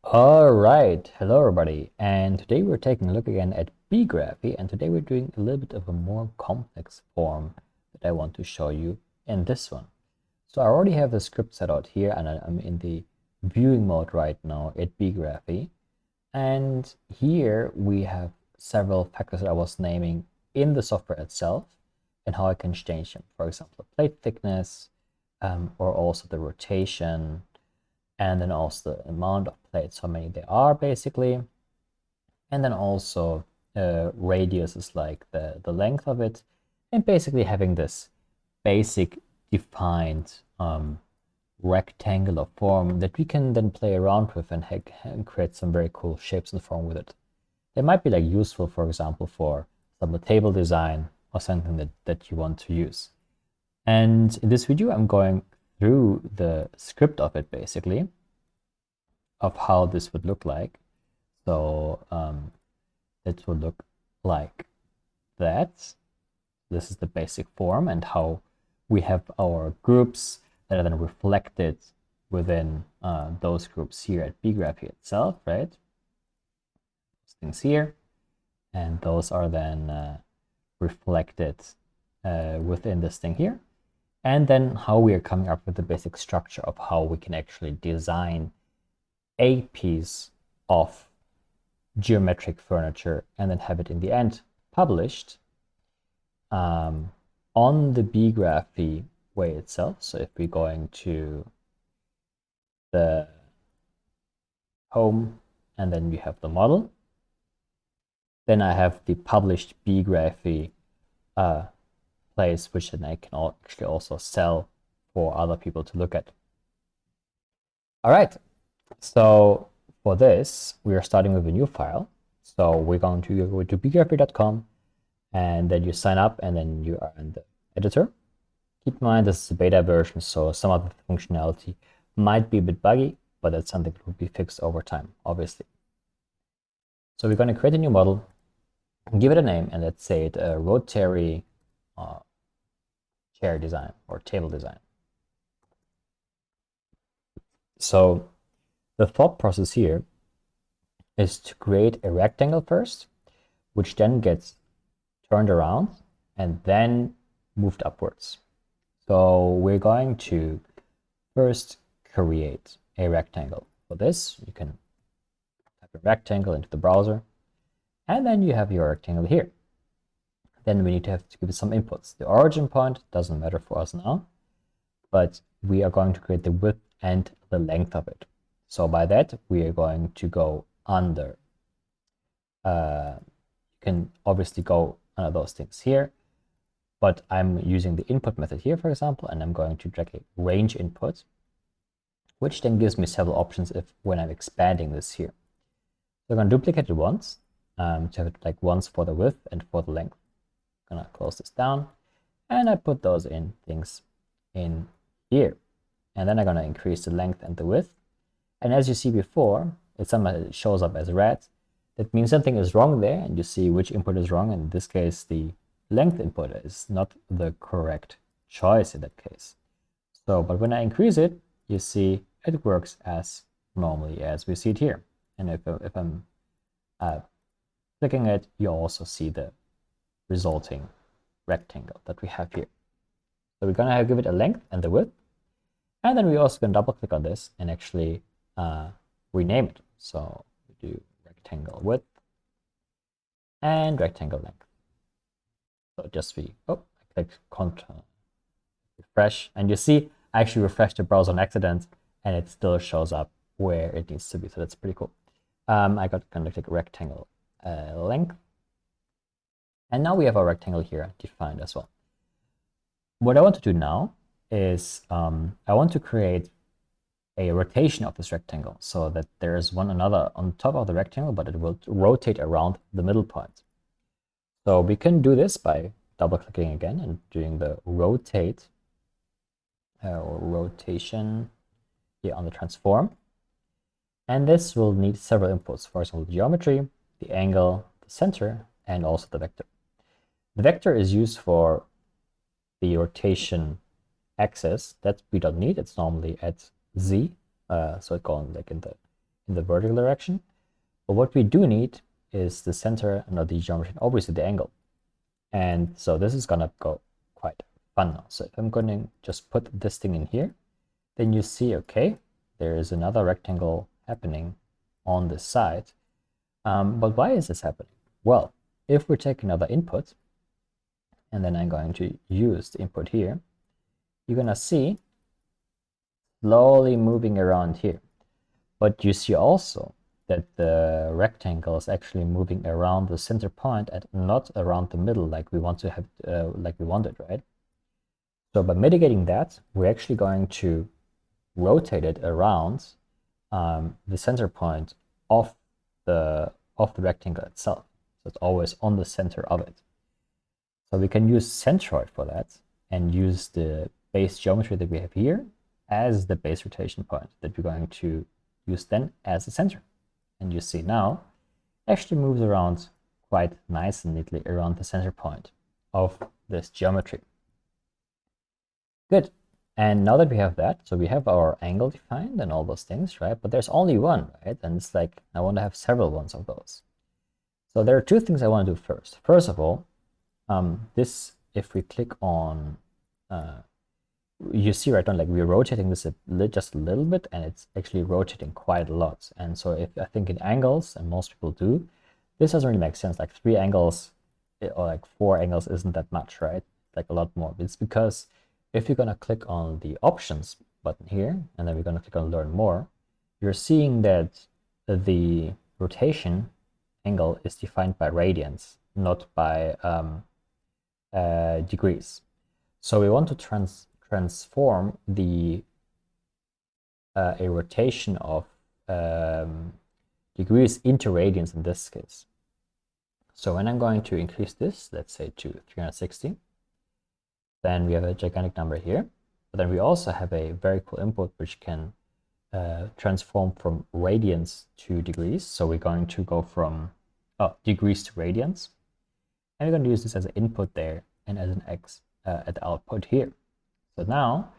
All right, hello everybody, and today we're taking a look again at beegraphy, and today we're doing a little bit of a more complex form that I want to show you in this one. So I already have the script set out here, and I'm in the viewing mode right now at beegraphy, and here we have several factors that I was naming in the software itself and how I can change them. For example, the plate thickness, or also the rotation, and then also the amount of plates, how many there are basically, and then also radius is like the length of it, and basically having this basic defined rectangular form that we can then play around with and create some very cool shapes and form with it. They might be like useful, for example, for some table design or something that you want to use. And in this video, I'm going through the script of it basically, of how this would look like. So it would look like that. This is the basic form and how we have our groups that are then reflected within those groups here at beegraphy itself, right? Those things here, and those are then reflected within this thing here. And then how we are coming up with the basic structure of how we can actually design a piece of geometric furniture and then have it in the end published on the beegraphy way itself. So if we're going to the home and then we have the model, then I have the published beegraphy place, which then I can actually also sell for other people to look at. All right, so for this, we are starting with a new file. So we're going to go to beegraphy.com, and then you sign up, and then you are in the editor. Keep in mind, this is a beta version, so some of the functionality might be a bit buggy, but that's something that will be fixed over time, obviously. So we're going to create a new model, give it a name, and let's say it a rotary chair design or table design. So the thought process here is to create a rectangle first, which then gets turned around and then moved upwards. So we're going to first create a rectangle. For this, you can type a rectangle into the browser, and then you have your rectangle here. Then we need to have to give it some inputs. The origin point doesn't matter for us now, but we are going to create the width and the length of it. So by that, we are going to go under. You can obviously go under those things here, but I'm using the input method here, for example, and I'm going to drag a range input, which then gives me several options when I'm expanding this here. So I'm going to duplicate it once, to have it like once for the width and for the length. I'm going to close this down, and I put those things in here. And then I'm going to increase the length and the width. And as you see before, it sometimes shows up as red. That means something is wrong there, and you see which input is wrong. In this case, the length input is not the correct choice in that case. So, but when I increase it, you see it works as normally as we see it here. And if I'm clicking it, you also see the resulting rectangle that we have here. So we're going to give it a length and the width. And then we also can double click on this and actually rename it. So we do rectangle width and rectangle length. So just I click Ctrl refresh, and you see I actually refreshed the browser on accident, and it still shows up where it needs to be. So that's pretty cool. I got kind of like rectangle length, and now we have our rectangle here defined as well. What I want to do now is I want to create a rotation of this rectangle so that there is one another on top of the rectangle, but it will rotate around the middle point. So we can do this by double clicking again and doing the rotate or rotation here on the transform. And this will need several inputs. For example, geometry, the angle, the center, and also the vector. The vector is used for the rotation axis that we don't need. It's normally at Z, so it goes like in in the vertical direction. But what we do need is the center and not the geometry, and obviously the angle. And so this is gonna go quite fun now. So if I'm going to just put this thing in here, then you see, okay, there is another rectangle happening on this side. But why is this happening? Well, if we take another input, and then I'm going to use the input here, you're gonna see slowly moving around here. But you see also that the rectangle is actually moving around the center point and not around the middle like we want to have, like we wanted, right? So by mitigating that, we're actually going to rotate it around the center point of the rectangle itself. So it's always on the center of it. So we can use centroid for that and use the base geometry that we have here as the base rotation point that we're going to use then as a center. And you see now, it actually moves around quite nice and neatly around the center point of this geometry. Good. And now that we have that, so we have our angle defined and all those things, right? But there's only one, right? And it's like, I want to have several ones of those. So there are two things I want to do first. First of all, this, if we click on, you see right now, like we're rotating this just a little bit, and it's actually rotating quite a lot. And so if I think in angles, and most people do, this doesn't really make sense. Like 3 angles or like 4 angles isn't that much, right? Like a lot more. It's because if you're gonna click on the options button here, and then we're gonna click on learn more, you're seeing that the rotation angle is defined by radians, not by degrees. So we want to transform the a rotation of degrees into radians in this case. So when I'm going to increase this, let's say to 360, then we have a gigantic number here. But then we also have a very cool input which can transform from radians to degrees. So we're going to go from degrees to radians. And we're going to use this as an input there and as an X at the output here. So now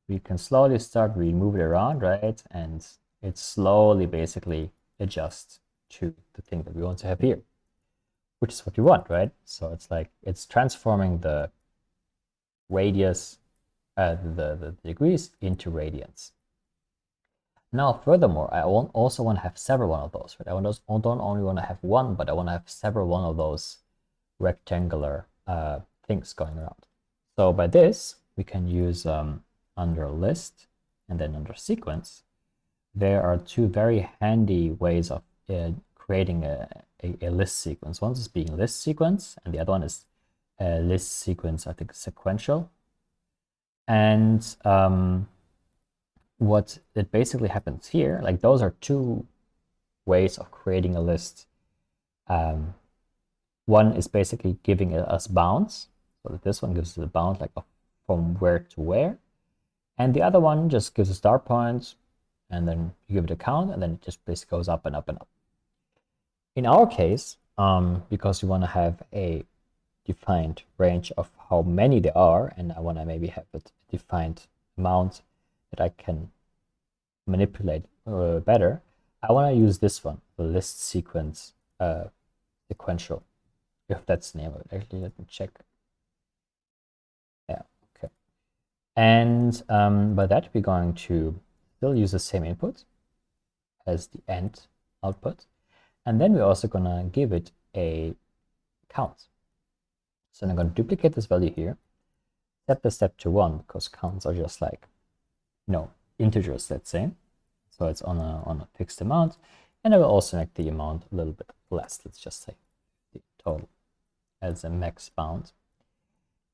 we can slowly start, we move it around, right? And it slowly basically adjusts to the thing that we want to have here, which is what we want, right? So it's like, it's transforming the radius, the degrees into radians. Now, furthermore, I also want to have several one of those, right? I don't only want to have one, but I want to have several one of those rectangular things going around. So by this, we can use under list and then under sequence, there are 2 very handy ways of creating a list sequence. One is being list sequence, and the other one is list sequence, I think sequential. And what it basically happens here, like those are 2 ways of creating a list. One is basically giving us bounds. So that this one gives us a bound like from where to where. And the other one just gives a start point, and then you give it a count, and then it just basically goes up and up and up. In our case, because we want to have a defined range of how many there are, and I want to maybe have a defined amount that I can manipulate better, I want to use this one, the list sequence sequential, if that's the name of it. Actually, let me check. Yeah, okay. And by that, we're going to still use the same input as the end output. And then we're also going to give it a count. So I'm going to duplicate this value here, set the step to 1, because counts are just like, integers, let's say. So it's on a fixed amount. And I will also make the amount a little bit less. Let's just say the total as a max bound.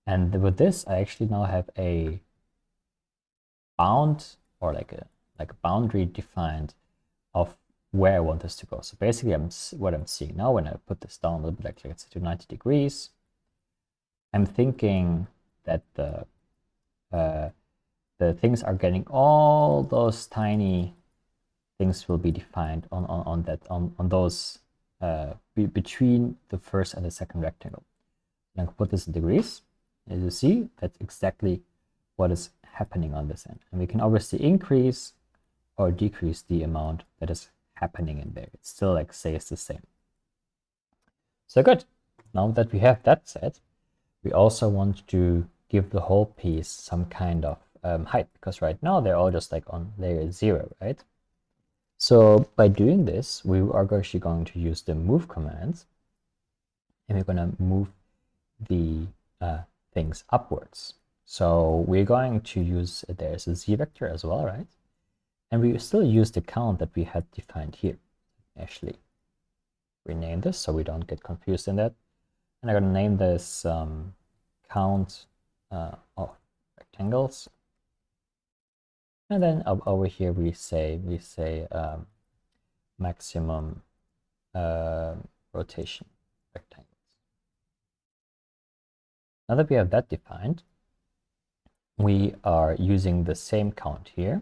And with this, I actually now have a bound, or like a boundary defined of where I want this to go. So basically, what I'm seeing now when I put this down a little bit, like let's say to 90 degrees, I'm thinking that the things are getting, all those tiny things will be defined on those between the first and the second rectangle. And I can put this in degrees. As you see, that's exactly what is happening on this end. And we can obviously increase or decrease the amount that is happening in there. It still like stays the same. So good. Now that we have that set, we also want to give the whole piece some kind of height, because right now they're all just like on layer 0, right? So by doing this, we are actually going to use the move commands, and we're going to move the things upwards. So we're going to use, there's a z vector as well, right? And we still use the count that we had defined here. Actually, rename this so we don't get confused in that. And I'm going to name this count of rectangles. And then over here we say maximum rotation rectangles. Now that we have that defined, we are using the same count here,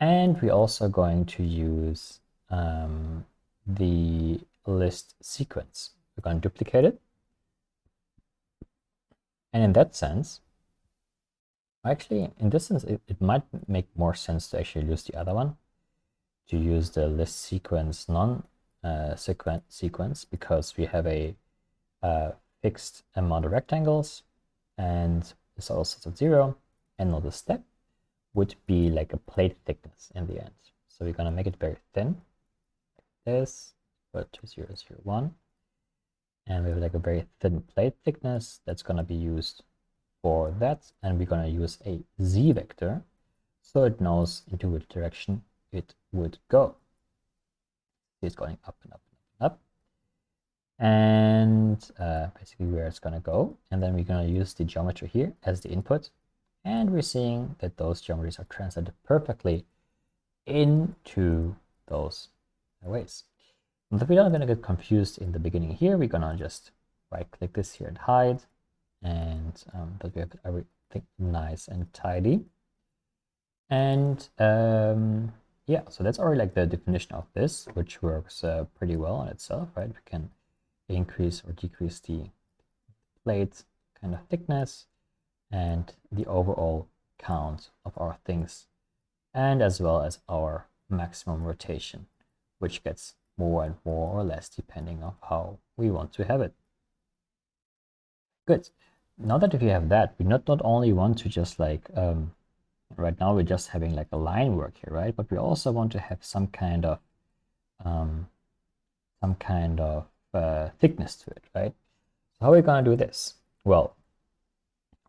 and we're also going to use the list sequence. We're going to duplicate it, and in that sense, actually in this sense it might make more sense to actually use the other one, to use the list sequence sequence, because we have a fixed amount of rectangles, and it's also set at 0, and now the step would be like a plate thickness in the end. So we're going to make it very thin, like this, put 2001, and we have like a very thin plate thickness that's going to be used for that, and we're going to use a z vector so it knows into which direction it would go. It's going up and up and up, and basically where it's going to go. And then we're going to use the geometry here as the input, and we're seeing that those geometries are translated perfectly into those ways. And if we don't going to get confused in the beginning here, we're going to just right click this here and hide, and that we have everything nice and tidy. And yeah, so that's already like the definition of this, which works pretty well on itself, right? We can increase or decrease the plate kind of thickness and the overall count of our things, and as well as our maximum rotation, which gets more and more or less depending on how we want to have it. Good. Now that we have that, we not only want to just like right now we're just having like a line work here, right? But we also want to have some kind of thickness to it, right? So how are we going to do this? Well,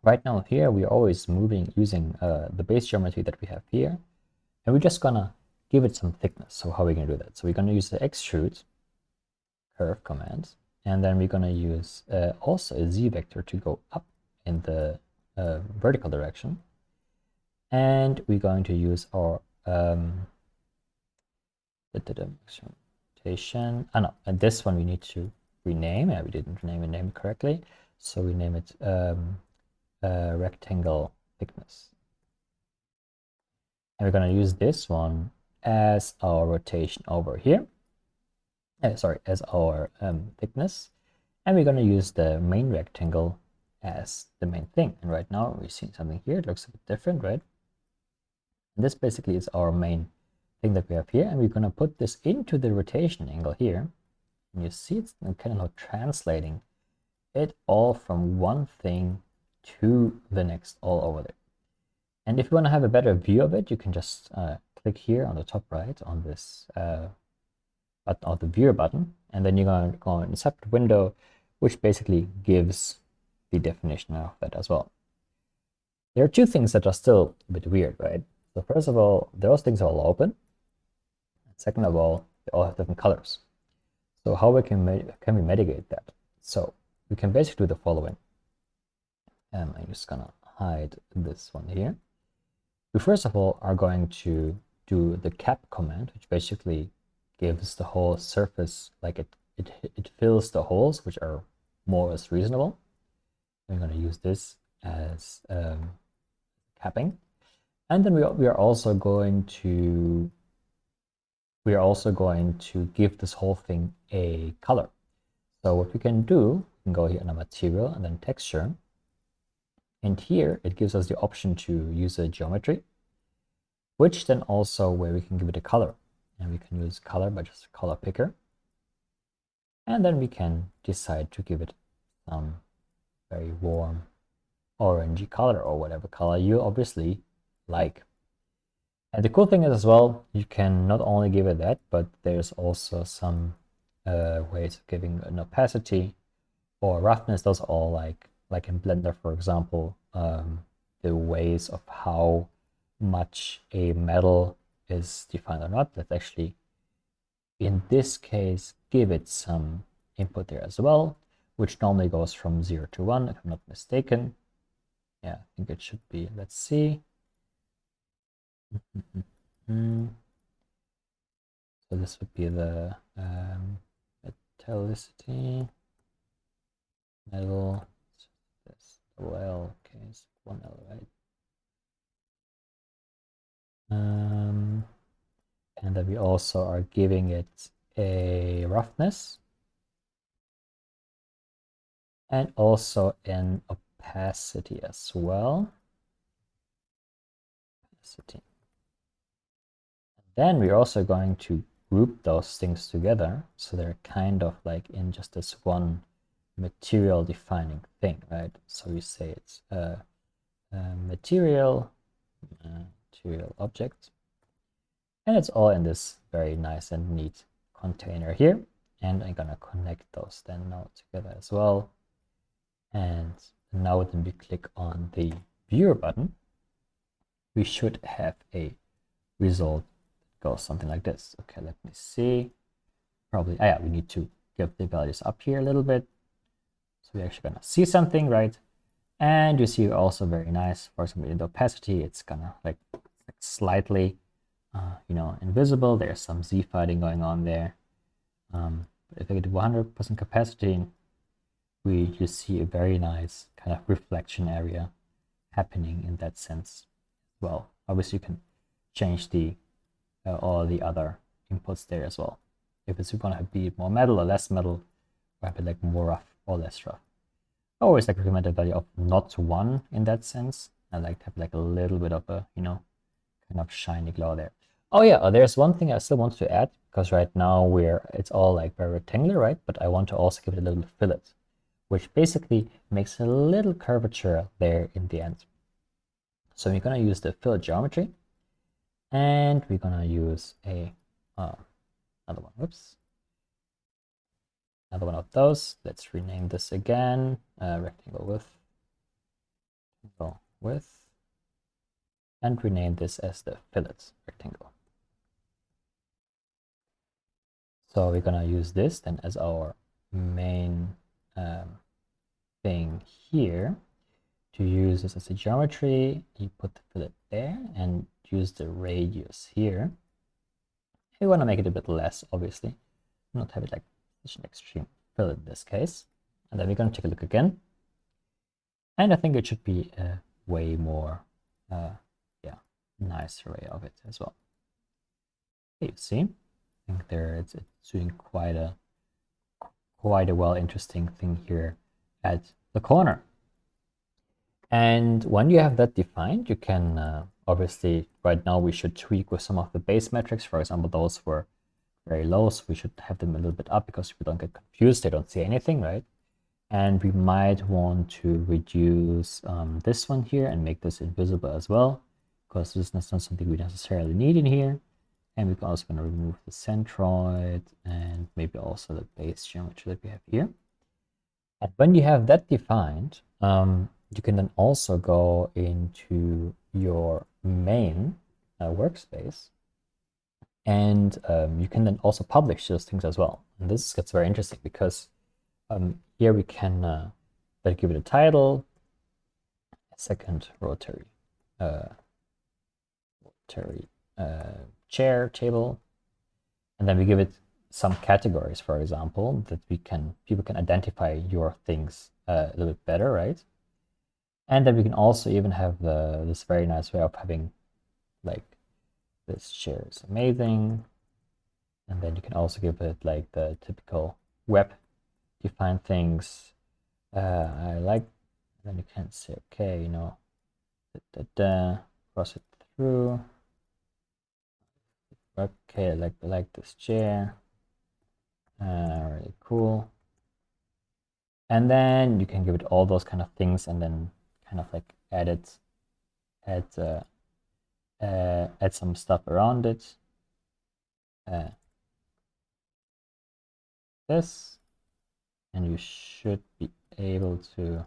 right now here we're always using the base geometry that we have here, and we're just gonna give it some thickness. So how are we going to do that? So we're going to use the extrude curve command, and then we're going to use also a z vector to go up in the vertical direction, and we're going to use our rotation. No, and this one we need to rename. We didn't name it correctly, so we name it rectangle thickness, and we're going to use this one as our rotation over here. Sorry, as our thickness, and we're going to use the main rectangle as the main thing. And right now we're seeing something here. It looks a bit different, right? And this basically is our main thing that we have here, and we're going to put this into the rotation angle here, and you see it's kind of translating it all from one thing to the next all over there. And if you want to have a better view of it, you can just click here on the top right on this button, or the viewer button, and then you're going to go in a separate window, which basically gives the definition of that as well. There are two things that are still a bit weird, right? So first of all, those things are all open. Second of all, they all have different colors. So how can we mitigate that? So we can basically do the following. I'm just gonna hide this one here. We first of all are going to do the cap command, which basically gives the whole surface, like it fills the holes, which are more or less reasonable. I'm going to use this as capping, and then we are also going to give this whole thing a color. So what we can do, we can go here on a material and then texture, and here it gives us the option to use a geometry, which then also where we can give it a color. And we can use color by just color picker. And then we can decide to give it some very warm orangey color or whatever color you obviously like. And the cool thing is as well, you can not only give it that, but there's also some ways of giving an opacity or roughness. Those are all like in Blender, for example, the ways of how much a metal is defined or not. Let's actually, in this case, give it some input there as well, which normally goes from 0 to 1, if I'm not mistaken. Yeah, I think it should be, let's see. So this would be the metallicity, metal, this double L, okay, it's 1L, right? And then we also are giving it a roughness and also an opacity as well. Opacity. Then we're also going to group those things together so they're kind of like in just this one material defining thing, right? So we say it's a material object, and it's all in this very nice and neat container here. And I'm gonna connect those then now together as well. And now when we click on the viewer button, we should have a result that goes something like this. Okay, let me see. Probably, yeah, we need to get the values up here a little bit. So we're actually gonna see something, right? And you see also very nice, for example, in the opacity, it's gonna like slightly, invisible. There's some Z fighting going on there. But if I get 100% capacity, we just see a very nice kind of reflection area happening in that sense. Well, obviously you can change the all the other inputs there as well. If it's going to be more metal or less metal, or have it like more rough or less rough. I always like recommend a value of not 1 in that sense. I like to have like a little bit of a, kind of shiny glow there. Oh yeah, there's one thing I still want to add, because right now it's all like very rectangular, right? But I want to also give it a little fillet, which basically makes a little curvature there in the end. So we're gonna use the fillet geometry, and we're gonna use another one. Whoops. Another one of those. Let's rename this again. Rectangle width, and rename this as the fillet rectangle. So we're gonna use this then as our main thing here. To use this as a geometry, you put the fillet there and use the radius here. We want to make it a bit less, obviously, not have it like such an extreme fillet in this case. And then we're going to take a look again. And I think it should be a way more, nicer way of it as well. Okay, you see, I think there it's doing quite a well interesting thing here at the corner. And when you have that defined, you can obviously, right now we should tweak with some of the base metrics. For example, those were very low, so we should have them a little bit up because people don't get confused, they don't see anything, right? And we might want to reduce this one here and make this invisible as well, because this is not something we necessarily need in here. And we're also going to remove the centroid and maybe also the base geometry that we have here. And when you have that defined, you can then also go into your main workspace, and you can then also publish those things as well. And this gets very interesting because here we can give it a title, a second rotary chair table, and then we give it some categories, for example, that people can identify your things a little bit better, right? And then we can also even have this very nice way of having like this chair is amazing. And then you can also give it like the typical web defined things. I like, then you can say, okay, cross it through. Okay, like this chair. Really cool. And then you can give it all those kind of things, and then kind of like add some stuff around it. This, and you should be able to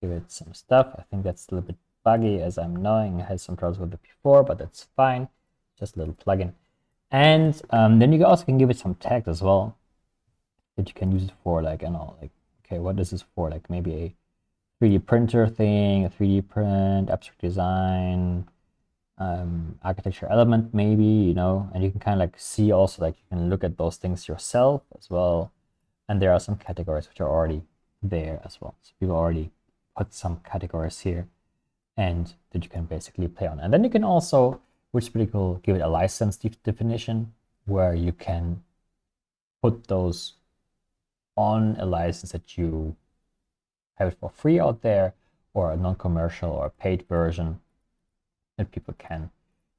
give it some stuff. I think that's a little bit buggy, as I'm knowing I had some troubles with it before, but that's fine. Just a little plugin. And then you also can give it some tags as well that you can use it for, like, I know, like, okay, what is this for? Like maybe a 3D printer thing, a 3D print, abstract design, architecture element maybe, you know, and you can kind of like see also, like, you can look at those things yourself as well. And there are some categories which are already there as well. So people already put some categories here and that you can basically play on. And then you can also, which is pretty cool, give it a license definition where you can put those on a license that you have it for free out there, or a non-commercial or a paid version that people can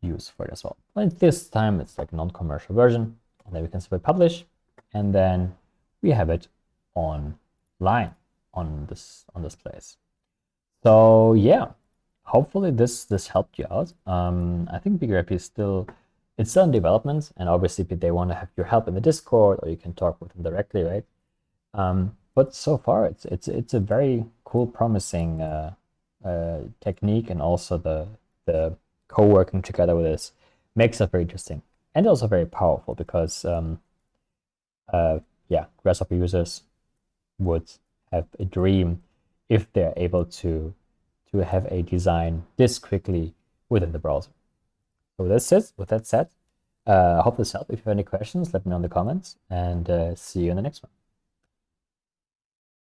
use for it as well. But this time it's like a non-commercial version, and then we can simply publish, and then we have it online on this place. So yeah, hopefully this helped you out. I think beegraphy is still in development, and obviously they want to have your help in the Discord, or you can talk with them directly, right? But so far it's a very cool, promising technique, and also the co-working together with this makes it very interesting and also very powerful, because yeah, Grasshopper users would have a dream if they're able to have a design this quickly within the browser. So that's it. With that said, I hope this helped. If you have any questions, let me know in the comments, and see you in the next one.